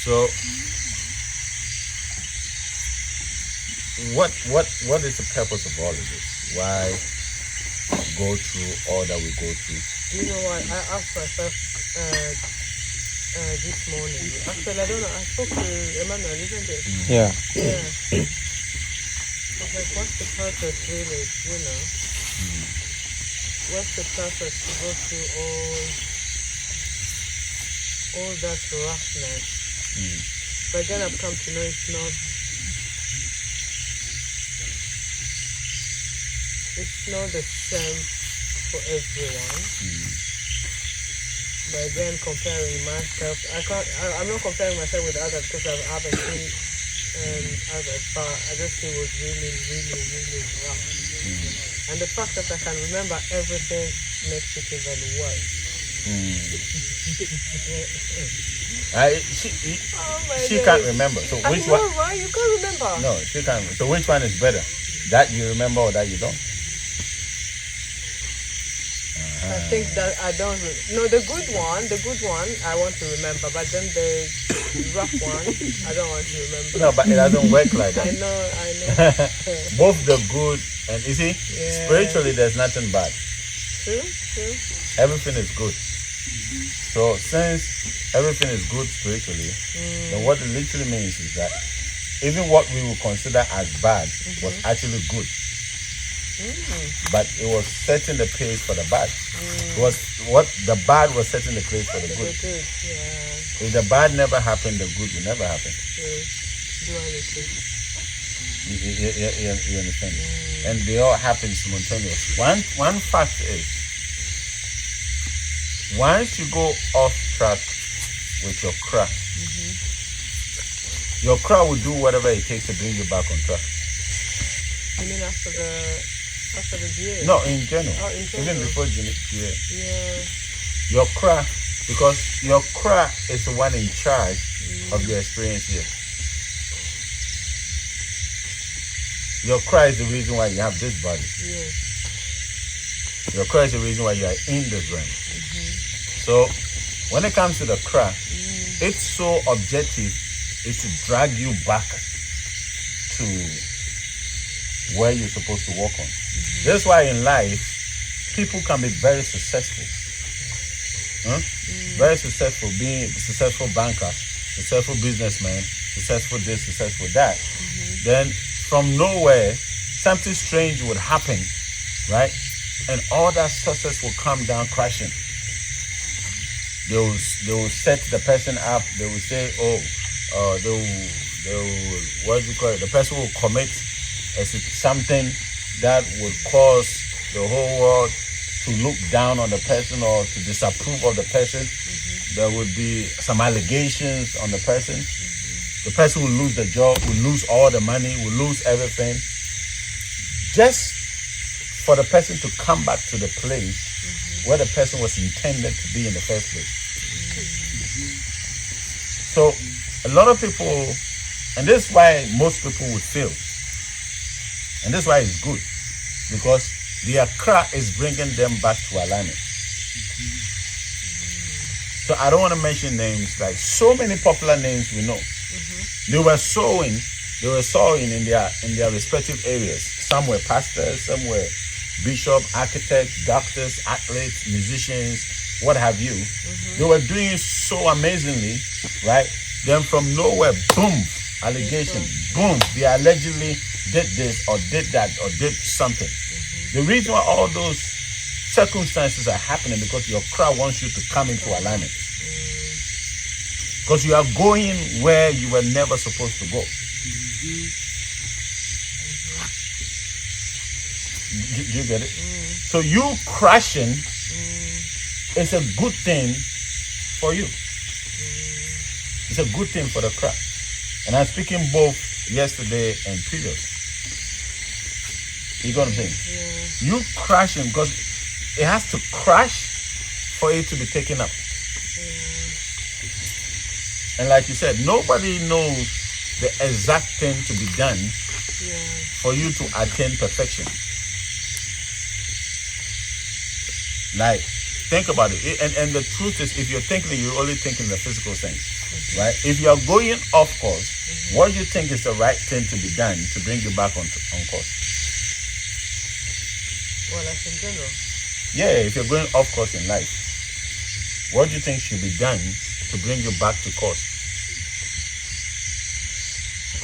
So what is the purpose of all of this? Why go through all that we go through? You know what? I asked myself this morning. Actually, I don't know. I spoke to Emmanuel, isn't it? Yeah. Yeah. I was like, what's the purpose, really? You know? What's the purpose to go through all that roughness? But then I've come to know it's not the same for everyone. But then comparing myself, I'm not comparing myself with others because I haven't seen others, but I just think it was really, really, really rough. And the fact that I can remember everything makes it even worse. She can't remember. So which one? Right? You can't remember. No, she can't. So which one is better? That you remember or that you don't? I think that I don't. No, the good one I want to remember, but then the rough one I don't want to remember. No, but it doesn't work like that. I know. Both the good and you see, spiritually there's nothing bad. True. Everything is good. So since everything is good spiritually, then what it literally means is that even what we would consider as bad was actually good. But it was setting the pace for the bad. It was what the bad was setting the pace for the good. If the bad never happened, the good will never happen. Duality. You understand? And they all happen simultaneously. One fact is, once you go off track with your craft, your craft will do whatever it takes to bring you back on track. You mean after the GA? No, in general. Oh, in general. Even before GA. Yeah. Your craft, because your craft is the one in charge of your experience here. Your craft is the reason why you have this body. Yes. Your craft is the reason why you are in this realm. So when it comes to the craft, its sole objective is to drag you back to where you're supposed to walk on. That's why in life, people can be very successful. Very successful, being a successful banker, successful businessman, successful this, successful that. Then from nowhere, something strange would happen, right? And all that success will come down crashing. They will set the person up. They will say, they will, what do you call it? The person will commit as something that would cause the whole world to look down on the person or to disapprove of the person. There would be some allegations on the person. The person will lose the job, will lose all the money, will lose everything. Just for the person to come back to the place where the person was intended to be in the first place. So a lot of people, and this is why most people would fail. And that's why it's good, because their craft is bringing them back to alignment. So I don't want to mention names, like so many popular names we know. They were sowing in their respective areas. Some were pastors, some were bishop, architects, doctors, athletes, musicians, what have you. They were doing it so amazingly, right? Then from nowhere, boom, allegation, boom, they allegedly did this or did that or did something. The reason why all those circumstances are happening because your crowd wants you to come into alignment. Because you are going where you were never supposed to go. Do you get it? So you crashing is a good thing for you. It's a good thing for the crowd. And I'm speaking both yesterday and previous. You know what I'm saying? You crashing because it has to crash for it to be taken up. And like you said, nobody knows the exact thing to be done for you to attain perfection. Like, think about it. And the truth is, if you're thinking, you only think in the physical sense. right? If you are going off course, what do you think is the right thing to be done to bring you back on course? Well, like in general. Yeah, if you're going off course in life, what do you think should be done to bring you back to course?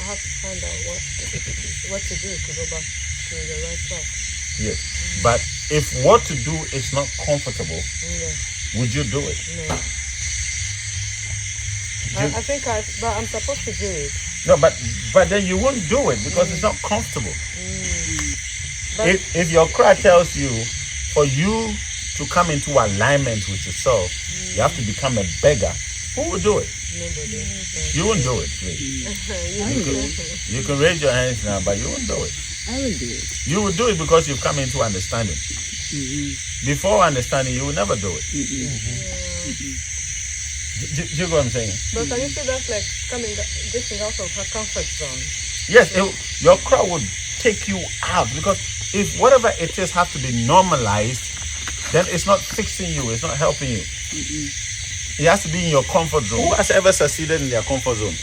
I have to find out what to do to go back to the right track. Yes. But if what to do is not comfortable, would you do it? No. I think but I'm supposed to do it. No, but then you won't do it because it's not comfortable. But If your cry tells you for you to come into alignment with yourself, you have to become a beggar, who will do it? nobody. You won't do it, please. You can raise your hands now, but you won't do it. I will do it. You will do it because you've come into understanding. Before understanding, you will never do it. Do you know what I'm saying? But can you say that's like getting out of her comfort zone? Yes, your crowd would take you out, because if whatever it is have to be normalized, then it's not fixing you, it's not helping you. It has to be in your comfort zone. Who has ever succeeded in their comfort zone?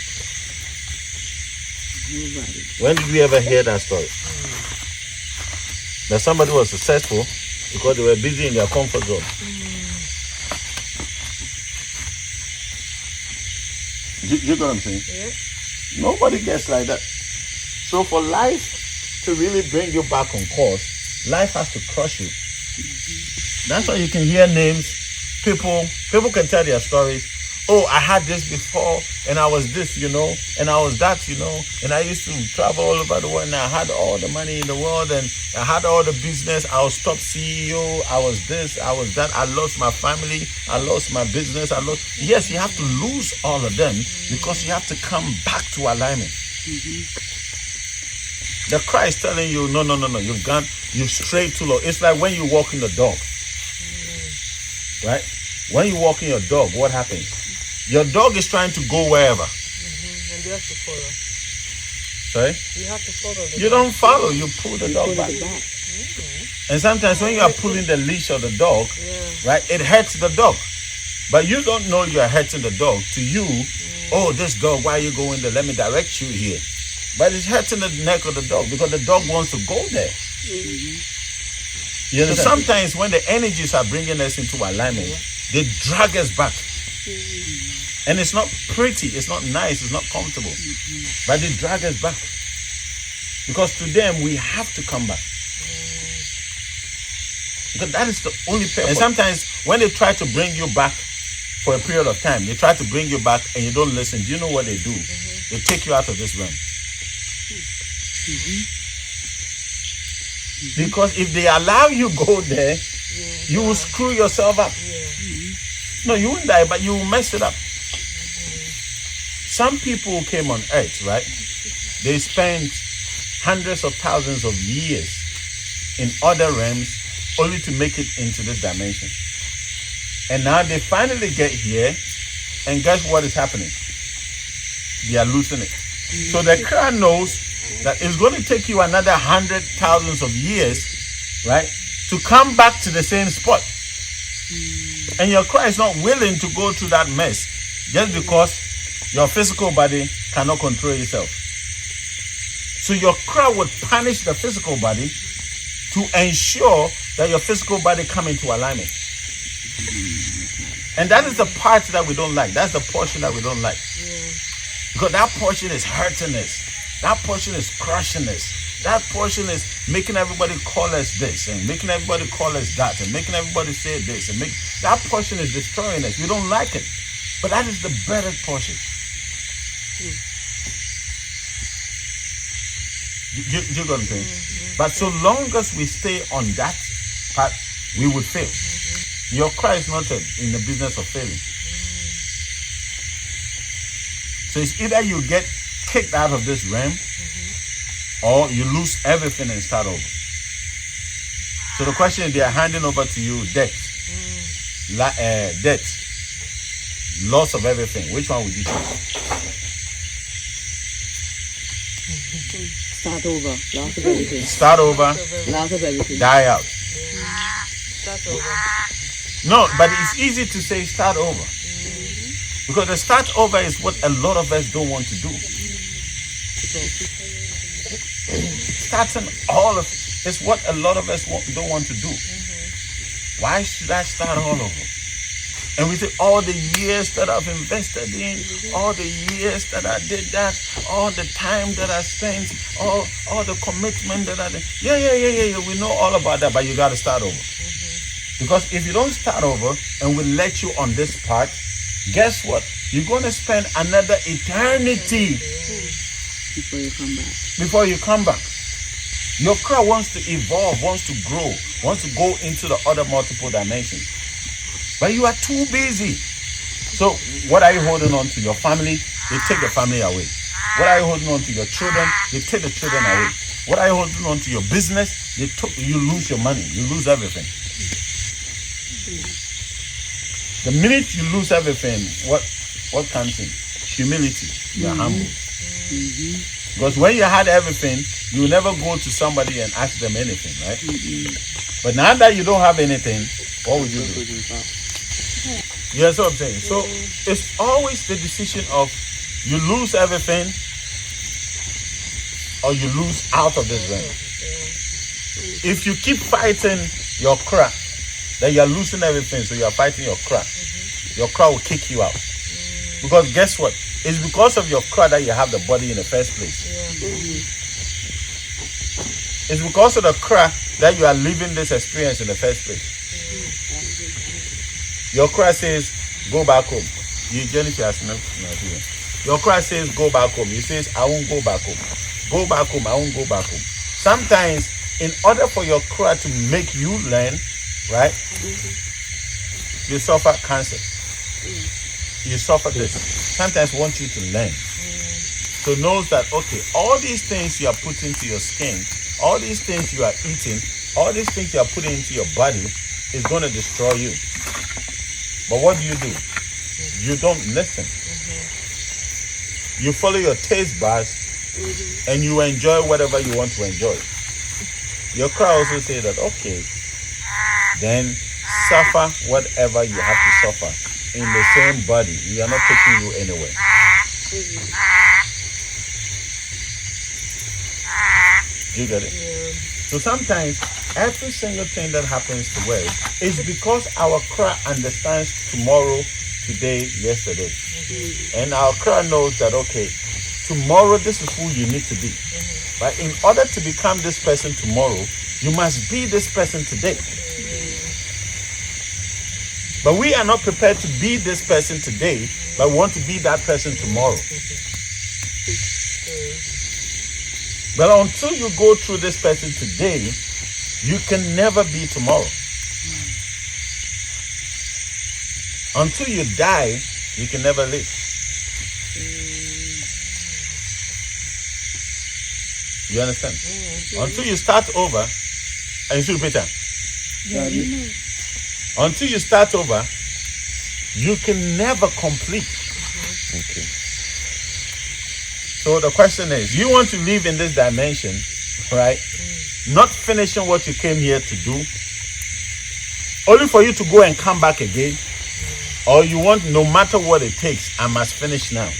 Nobody. When did we ever hear that story? That somebody was successful because they were busy in their comfort zone. You know what I'm saying? Yeah. Nobody gets like that. So for life to really bring you back on course, life has to crush you. That's why you can hear names. People can tell their stories. Oh, I had this before, and I was this, and I was that, and I used to travel all over the world, and I had all the money in the world, and I had all the business. I was top CEO. I was this, I was that. I lost my family. I lost my business. Yes, you have to lose all of them because you have to come back to alignment. The cry is telling you, no, you've strayed too low. It's like when you walk in the dog, right? When you walk in your dog, what happens? Your dog is trying to go wherever. And you have to follow. Sorry? You have to follow. You don't follow, you pull the dog back. And sometimes when you are pulling the leash of the dog, right, it hurts the dog. But you don't know you're hurting the dog. To you, oh, this dog, why are you going there? Let me direct you here. But it's hurting the neck of the dog because the dog wants to go there. You know, sometimes when the energies are bringing us into alignment, they drag us back. And it's not pretty, it's not nice, it's not comfortable. But they drag us back. Because to them, we have to come back. Because that is the only purpose. And sometimes when they try to bring you back for a period of time, they try to bring you back and you don't listen. Do you know what they do? They take you out of this realm. Because if they allow you go there, you will screw yourself up. No, you won't die, but you will mess it up. Some people came on earth, right? They spent hundreds of thousands of years in other realms only to make it into this dimension. And now they finally get here, and guess what is happening? They are losing it. So the crowd knows that it's going to take you another 100,000 of years, right, to come back to the same spot. And your cry is not willing to go through that mess just because your physical body cannot control itself. So your cry would punish the physical body to ensure that your physical body come into alignment. And that is the part that we don't like. That's the portion that we don't like. Because that portion is hurting us. That portion is crushing us. That portion is making everybody call us this and making everybody call us that and making everybody say this and that portion is destroying us. We don't like it. But that is the better portion. Do you know what I'm saying? But so long as we stay on that part, we would fail. Your cry is not in the business of failing. So it's either you get kicked out of this realm or you lose everything and start over. So the question is, they are handing over to you debt, loss of everything. Which one would you choose? Start over. Loss of everything. Start over, Loss of everything. die out. Start over. No, but it's easy to say start over. Because the start over is what a lot of us don't want to do. Starting all of it is what a lot of us don't want to do. Why should I start all over? And we say, all the years that I've invested in, all the years that I did that, all the time that I spent, all the commitment that I did. Yeah. We know all about that, but you got to start over. Because if you don't start over and we let you on this part, guess what? You're going to spend another eternity before you come back. Your crowd wants to evolve, wants to grow, wants to go into the other multiple dimensions. But you are too busy. So what are you holding on to? Your family, they take the family away. What are you holding on to? Your children, they take the children away. What are you holding on to? Your business, you lose your money, you lose everything. The minute you lose everything, what comes in? Humility. You are humble. Because when you had everything, you never go to somebody and ask them anything, right? But now that you don't have anything, what would you do? You know what I'm saying? So it's always the decision of you lose everything or you lose out of this realm. If you keep fighting your crack, then you're losing everything, so you're fighting your crack. Your crack will kick you out. Because guess what? It's because of your crack that you have the body in the first place. It's because of the crack that you are living this experience in the first place. Your cry says, go back home. Your cry says, go back home. You says, I won't go back home. Go back home, I won't go back home. Sometimes, in order for your cry to make you learn, right, you suffer cancer. You suffer this. Sometimes want you to learn. So knows that, okay, all these things you are putting into your skin, all these things you are eating, all these things you are putting into your body is going to destroy you. But what do? You don't listen. You follow your taste buds and you enjoy whatever you want to enjoy. Your crowd also say that, okay, then suffer whatever you have to suffer in the same body. We are not taking you anywhere. You get it? So sometimes every single thing that happens to us is because our crowd understands tomorrow, today, yesterday. And our crowd knows that, okay, tomorrow this is who you need to be. But in order to become this person tomorrow, you must be this person today. But we are not prepared to be this person today, but we want to be that person tomorrow. But until you go through this person today, you can never be tomorrow. Until you die, you can never live. You understand? Until you start over, and you should repeat that. Until you start over, you can never complete. Okay. So the question is, you want to live in this dimension, right? Not finishing what you came here to do, only for you to go and come back again, or you want, no matter what it takes, I must finish now.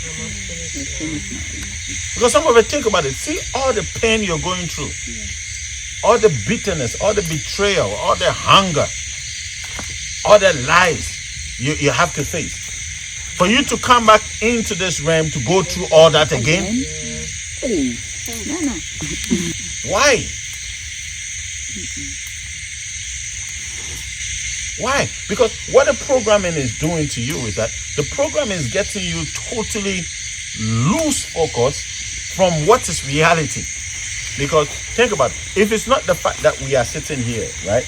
Because some of it, think about it, see all the pain you're going through, all the bitterness, all the betrayal, all the hunger, all the lies you have to face. For you to come back into this realm to go through all that again? Why? Why? Because what the programming is doing to you is that the program is getting you totally lose focus from what is reality. Because think about it, if it's not the fact that we are sitting here, right?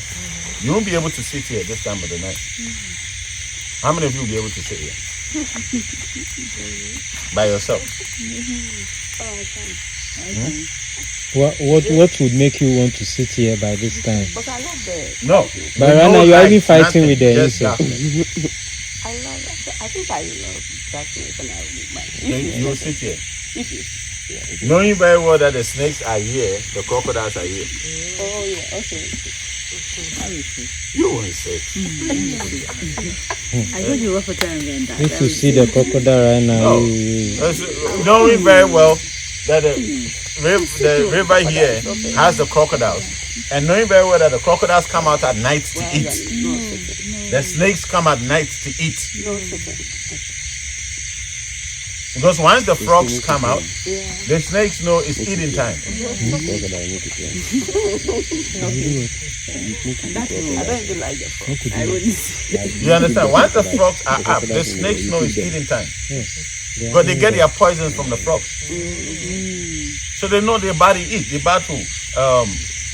You won't be able to sit here this time of the night. How many of you will be able to sit here? By yourself? What would make you want to sit here by this time? But I love the. No. But right now you are even fighting with the insect. I think I love darkness and I will mind. You will sit here. If Knowing very well that the snakes are here, the crocodiles are here. Oh yeah, okay. I will see. You won't say. I thought you were for time then. If you see the crocodile right now, No. Knowing very well that the river here has the crocodiles, and knowing very well that the crocodiles come out at night to eat. The snakes come at night to eat. Because once the frogs come out, the snakes know it's eating time. I don't even like the frog. I wouldn't see. You understand? Once the frogs are up, the snakes know it's eating time. But they get their poisons from the frogs. So they know their body eat. They're about to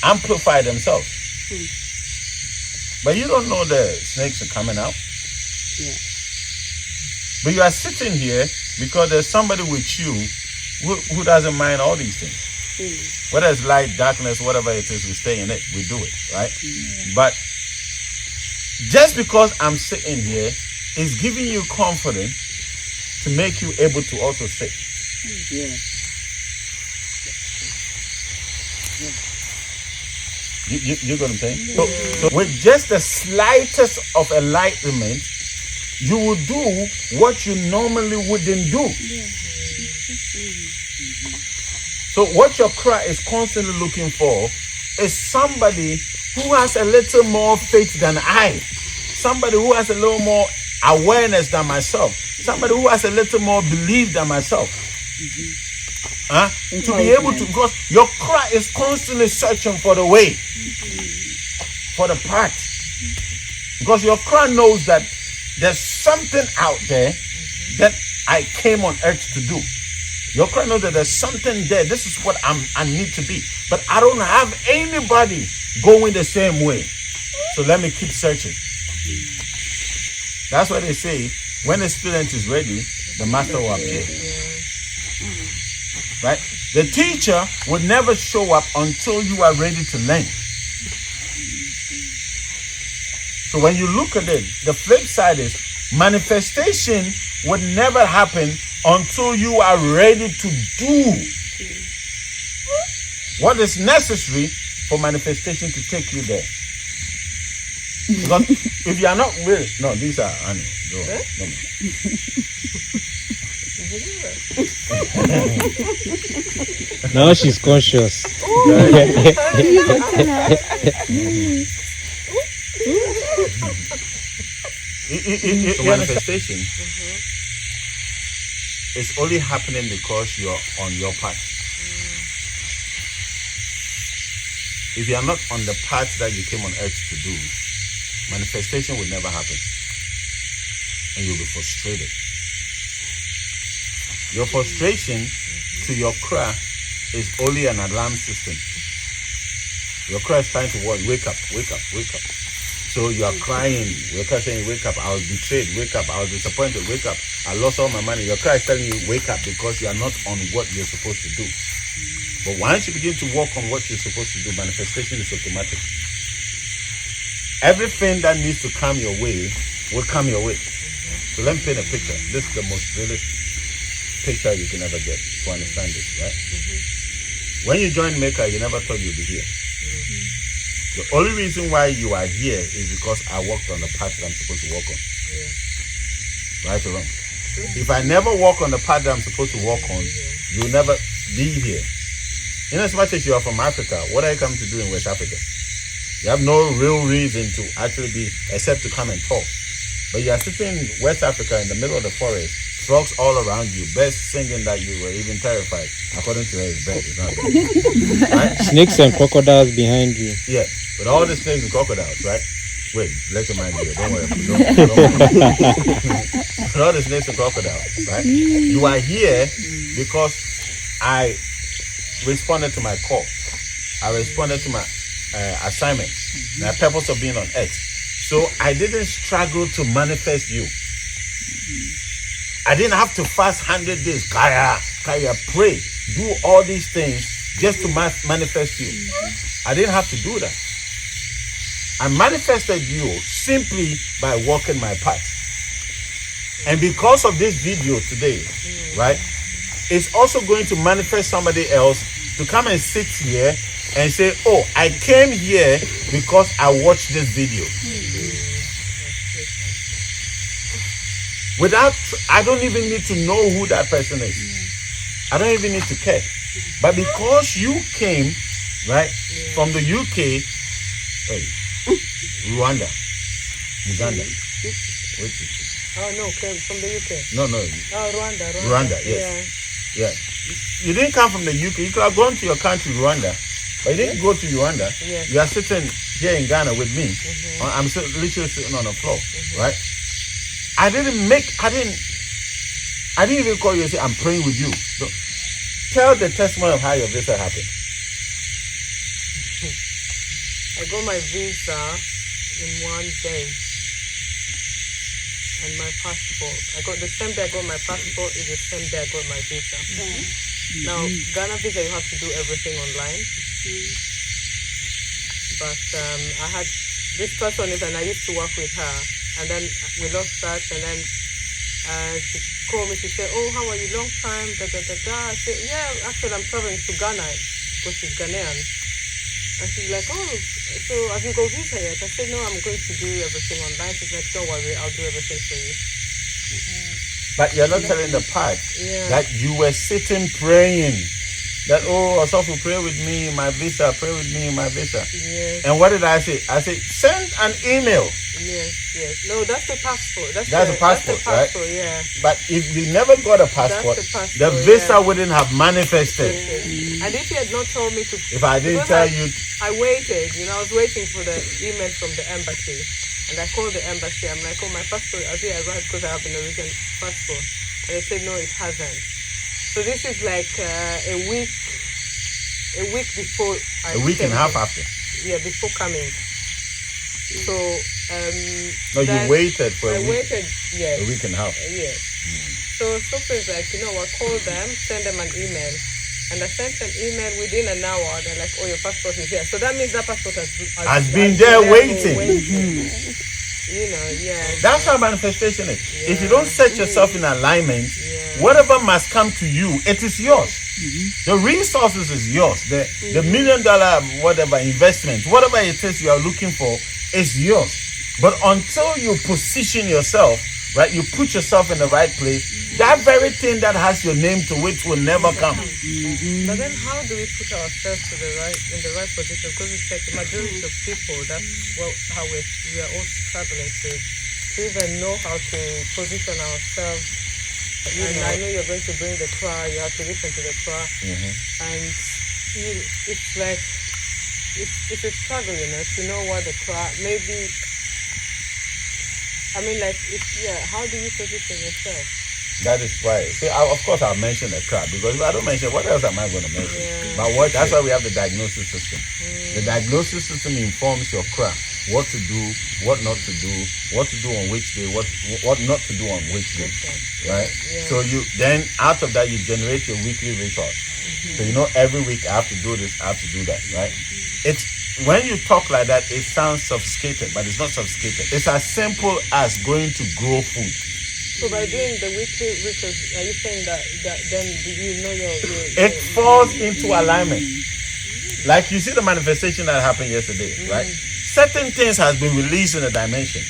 amplify themselves. But you don't know the snakes are coming out. Yeah. But you are sitting here because there's somebody with you who doesn't mind all these things. Whether it's light, darkness, whatever it is, we stay in it. We do it, right? But just because I'm sitting here is giving you confidence to make you able to also sit. Yeah. You got what I'm saying? So with just the slightest of enlightenment, you will do what you normally wouldn't do. So what your cry is constantly looking for is somebody who has a little more faith than I. Somebody who has a little more awareness than myself. Somebody who has a little more belief than myself. To be able to, because your cry is constantly searching for the way, for the path. Because your cry knows that there's something out there that I came on earth to do. Your cry knows that there's something there. This is what I need to be. But I don't have anybody going the same way. So let me keep searching. That's why they say, when the student is ready, the master will appear. Right? The teacher will never show up until you are ready to learn. So when you look at it, the flip side is manifestation would never happen until you are ready to do what is necessary for manifestation to take you there. Because if you are not ready, no, these are now she's conscious. Manifestation is only happening because you're on your path. If you are not on the path that you came on earth to do, manifestation will never happen. And you'll be frustrated. Your frustration to your cry is only an alarm system. Your cry is trying to warn, wake up, wake up, wake up. So you are crying. Your cry is saying, wake up, I was betrayed, wake up, I was disappointed, wake up, I lost all my money. Your cry is telling you, wake up, because you are not on what you're supposed to do. But once you begin to work on what you're supposed to do, manifestation is automatic. Everything that needs to come your way will come your way. So let me paint a picture. This is the most realistic picture you can ever get to understand this, right? When you joined Maker, you never thought you'd be here. The only reason why you are here is because I walked on the path that I'm supposed to walk on. Right or wrong? If I never walk on the path that I'm supposed to walk on, you'll never be here. In as much as you are from Africa, what are you coming to do in West Africa? You have no real reason to actually be, except to come and talk. But you are sitting in West Africa in the middle of the forest, frogs all around you, birds singing that you were even terrified. According to her, it's birds, it's not birds. Right? Snakes and crocodiles behind you. Yeah, but all the snakes and crocodiles, right? Wait, let your mind be there. Don't worry. Don't worry. All the snakes and crocodiles, right? You are here because I responded to my call. I responded to my assignment, my purpose of being on earth. So I didn't struggle to manifest you. I didn't have to fast 100 days, kaya, pray, do all these things just to manifest you. I didn't have to do that. I manifested you simply by walking my path. And because of this video today, right, it's also going to manifest somebody else to come and sit here and say, oh, I came here because I watched this video. I don't even need to know who that person is. I don't even need to care. But because you came, right, from the UK, Rwanda, Uganda. Oh no, came from the UK. No. Oh, Rwanda. Rwanda, yes. Yeah. You didn't come from the UK. You could have gone to your country, Rwanda, but you didn't go to Rwanda. Yes. You are sitting here in Ghana with me. I'm literally sitting on the floor, right? I didn't even call you and say, I'm praying with you. So, tell the testimony of how your visa happened. I got my visa in one day. And my passport. I got the same day I got my passport is the same day I got my visa. Now, Ghana visa, you have to do everything online. But I had this person, and I used to work with her. And then we lost touch, and then she called me. She said, oh, how are you? Long time, I said, yeah, actually, I'm traveling to Ghana because she's Ghanaian. And she's like, oh, so have you got visa yet? I said, no, I'm going to do everything online. She's like, don't worry, I'll do everything for you. But you're not telling the part that you were sitting praying. That, oh, Asaf will pray with me, my visa, pray with me, my visa. Yes. And what did I say? I said, send an email. Yes. No, that's the passport. That's the passport, right? Yeah. But if you never got a passport, the visa wouldn't have manifested. And if you had not told me to... If I didn't tell you... I waited, I was waiting for the email from the embassy. And I called the embassy. I'm like, oh, my passport has arrived because I have an American passport. And they said, no, it hasn't. So this is like a week before I A week came and a half here. after. Yeah, before coming. So no, you waited for a week. Yes. A week and a half. Yes. So Sophie's like, I called them, send them an email. And I sent an email within an hour. They're like, oh, your passport is here. So that means that passport has been there waiting. That's how manifestation is. Yeah. If you don't set yourself in alignment, whatever must come to you, it is yours. The resources is yours. The $1 million whatever investment, whatever it is you are looking for, is yours. But until you position yourself, right, you put yourself in the right place, that very thing that has your name to it will never come. But then how do we put ourselves in the right position? Because it's like the majority of people, that's how we are all struggling to even know how to position ourselves. And I know you're going to bring the cry, you have to listen to the cry. And it's like, it's a struggle, to know what the cry, maybe, how do you position yourself? That is why. See, of course, I'll mention the crap because if I don't mention, what else am I going to mention? But that's why we have the diagnosis system. The diagnosis system informs your crap, what to do, what not to do, what to do on which day, what not to do on which day, right? So you then out of that you generate your weekly rituals. So every week I have to do this, I have to do that, right? It's when you talk like that, it sounds sophisticated, but it's not sophisticated. It's as simple as going to grow food. So by doing the weekly rituals, are you saying that then your it falls into alignment. Like you see the manifestation that happened yesterday, right? Certain things has been released in a dimension.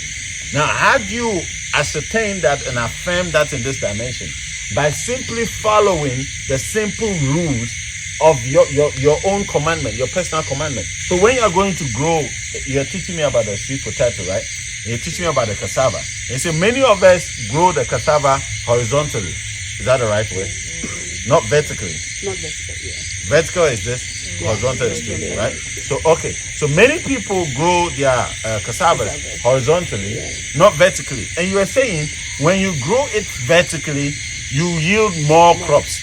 Now, had you ascertained that and affirmed that in this dimension by simply following the simple rules of your own commandment, your personal commandment. So when you're going to grow, you're teaching me about the sweet potato, right? And you're teaching me about the cassava. And so many of us grow the cassava horizontally. Is that the right way? Not vertically. Not vertical, yeah. Vertical is this, horizontal is straight, right? So, okay. So many people grow their cassavas horizontally, not vertically. And you are saying when you grow it vertically, you yield more crops.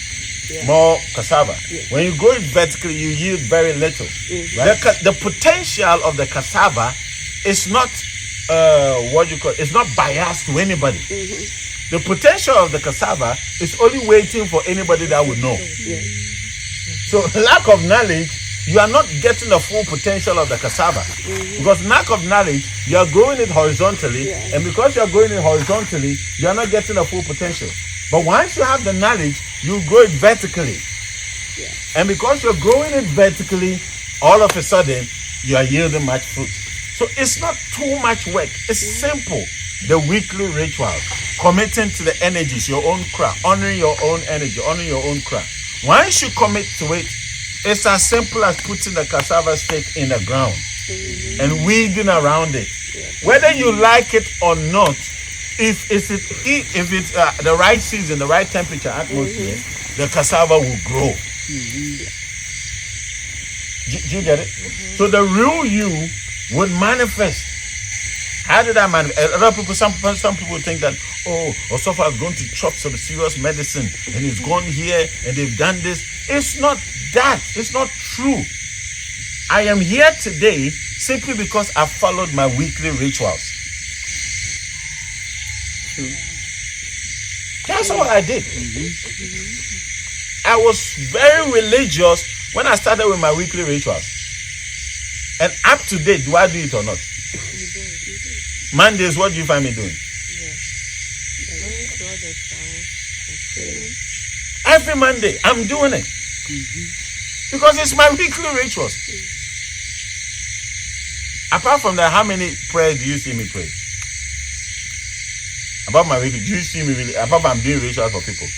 More cassava. When you grow it vertically, you yield very little. Right? The potential of the cassava is not it's not biased to anybody. The potential of the cassava is only waiting for anybody that will know. So lack of knowledge, you are not getting the full potential of the cassava. Because lack of knowledge, you are growing it horizontally, and because you are growing it horizontally, you are not getting the full potential. But once you have the knowledge, you grow it vertically. And because you're growing it vertically, all of a sudden you are yielding much fruit. So it's not too much work. It's simple. The weekly ritual, committing to the energies, your own craft, honoring your own energy, honoring your own craft. Once you commit to it, it's as simple as putting the cassava stick in the ground and weeding around it. Whether you like it or not, if it's the right season, the right temperature, atmosphere, the cassava will grow. Do you get it? So the real you would manifest. How did I manifest? A lot of people, some people think that, Osofa is going to chop some serious medicine and he's gone here and they've done this. It's not that. It's not true. I am here today simply because I followed my weekly rituals. That's all I did. I was very religious when I started with my weekly rituals. And up to date, do I do it or not? Mondays, what do you find me doing? Every Monday, I'm doing it. Because it's my weekly rituals. Apart from that, how many prayers do you see me pray? About my weekly, do you see me really? Apart from I'm doing rituals for people.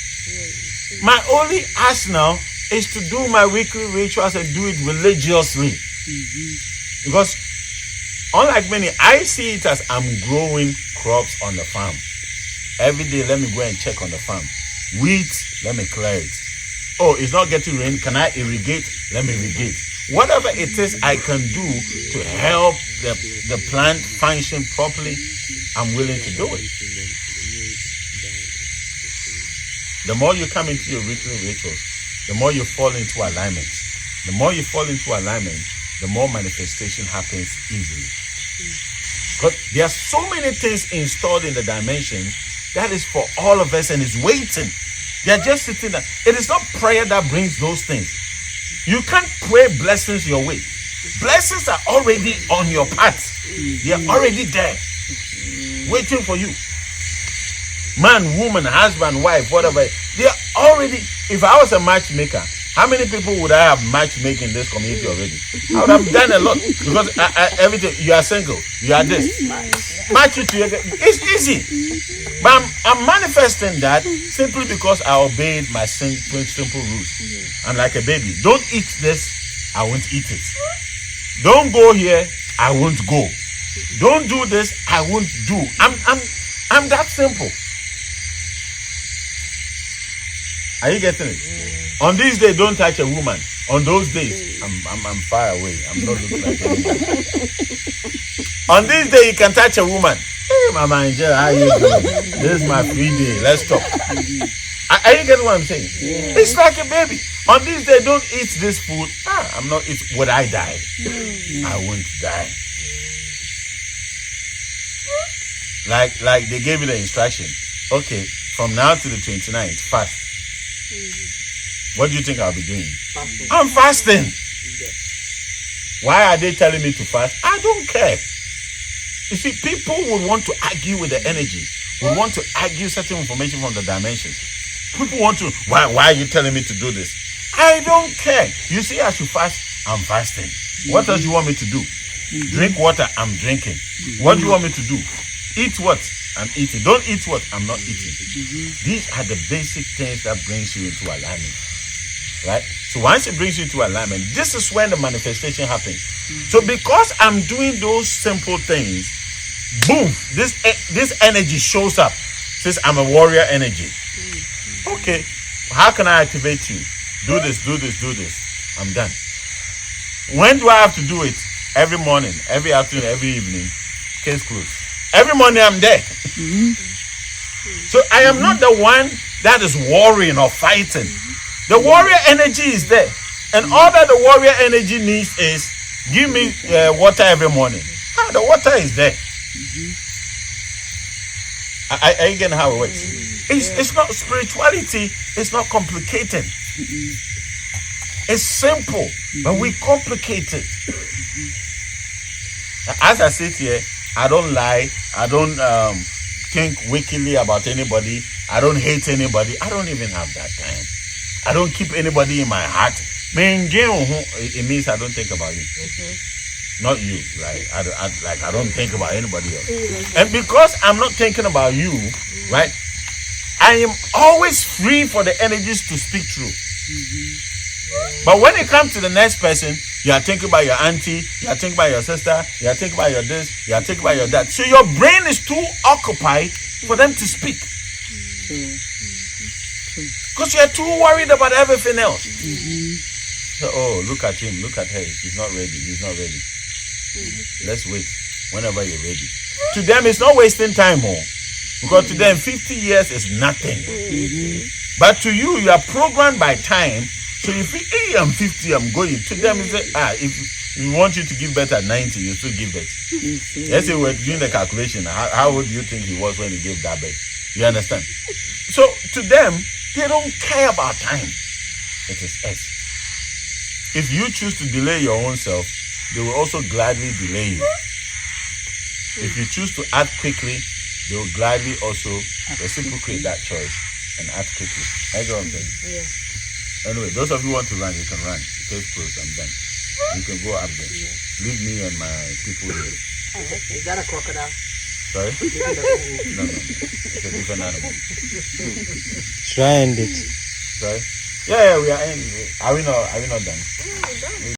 My only ask now is to do my weekly rituals and do it religiously. Because unlike many, I see it as I'm growing crops on the farm. Every day, let me go and check on the farm. Wheat, let me clear it. Oh, it's not getting rain. Can I irrigate? Let me irrigate. Whatever it is I can do to help the plant function properly, I'm willing to do it. The more you come into your weekly rituals, the more you fall into alignment. The more you fall into alignment, the more manifestation happens easily. Because there are so many things installed in the dimension that is for all of us and is waiting. They are just sitting there. It is not prayer that brings those things. You can't pray blessings your way. Blessings are already on your path. They are already there, waiting for you. Man, woman, husband, wife, whatever. They are already. If I was a matchmaker, how many people would I have matchmaking in this community already? I would have done a lot because everything. You are single. You are this. Match it together. It's easy. But I'm manifesting that simply because I obeyed my simple rules. I'm like a baby. Don't eat this. I won't eat it. Don't go here. I won't go. Don't do this. I won't do. I'm that simple. Are you getting it? On these days, don't touch a woman. On those days, I'm far away. I'm not looking like anybody. On this day, you can touch a woman. Hey, Mama Angela, how you doing? This is my free day. Let's talk. Are you getting what I'm saying? Yeah. It's like a baby. On this day, don't eat this food. I'm not eating. Would I die? I won't die. Like they gave you the instruction. Okay, from now to the 29th, fast. What do you think I'll be doing? I'm fasting. Why are they telling me to fast? I don't care. You see, people would want to argue with the energies. Would want to argue certain information from the dimensions. People want to, why are you telling me to do this? I don't care. You see, I should fast. I'm fasting. What else do you want me to do? Drink water. I'm drinking. What do you want me to do? Eat what? I'm eating. Don't eat what? I'm not eating. These are the basic things that brings you into alignment. Right? So once it brings you into alignment, this is when the manifestation happens. So because I'm doing those simple things, boom, this energy shows up. Says I'm a warrior energy. Okay, how can I activate you? Do this, do this, do this. I'm done. When do I have to do it? Every morning, every afternoon, every evening. Case closed. Every morning I'm there. So I am not the one that is worrying or fighting. The warrior energy is there. And all that the warrior energy needs is give me water every morning. The water is there. Are you getting how it works? It's not spirituality. It's not complicated. It's simple, but we complicate it. As I sit here, I don't lie. I don't think wickedly about anybody. I don't hate anybody. I don't even have that time. I don't keep anybody in my heart it means I don't think about you. Not you, right? I don't think about anybody else. And because I'm not thinking about you, right? I am always free for the energies to speak through. But when it comes to the next person, you are thinking about your auntie, you are thinking about your sister, you are thinking about your this, you are thinking about your that. So your brain is too occupied for them to speak. Because you are too worried about everything else. So, oh, look at him, look at her. He's not ready, he's not ready. Let's wait whenever you're ready. To them, it's not wasting time, because to them, 50 years is nothing. But to you, you are programmed by time. So if you, hey, I'm 50, I'm going. To them, it's if we want you to give birth at 90, you still give birth. Let's say we're doing the calculation. How old do you think he was when he gave that birth? You understand? So to them, they don't care about time. It is us. If you choose to delay your own self, they will also gladly delay you. If you choose to act quickly, they will gladly also reciprocate that choice and act quickly. I know what I'm saying? Yeah. Anyway, those of you who want to run, you can run. The case closed, I'm done. You can go up there. Leave me and my people here. Is that a crocodile? Sorry? No. It's a different animal. Try and it. Sorry? Yeah, we are in. Are we not done? Yeah, we're done.